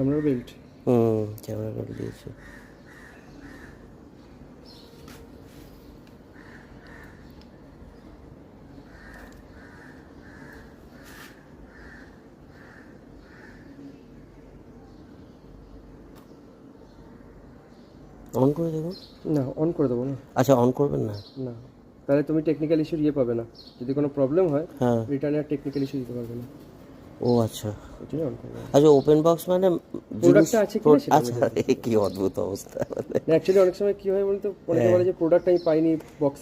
সামনের belt. Camera belt দিয়েছে। On করে দেখুন। না, অন করে দেবো না। আচ্ছা, অন করবেন না? না, তাহলে তুমি টেকনিক্যাল ইস্যুর পাবে না। যদি কোনো প্রবলেম হয় হ্যাঁ। রিটার্নে আর টেকনিক্যাল ইস্যু দিতে পারবে না। ও আচ্ছা। এটাই অন করবে। আচ্ছা, ওপেন বক্স মানে জিনিস। প্রোডাক্টটা আছে কিনা সেটা আমি আচ্ছা, দেখবো। কি অদ্ভুত অবস্থা। অ্যাকচুয়ালি অনেক সময় কি হয় বলতো, অনেকে বলে যে প্রোডাক্ট আমি পাইনি বক্স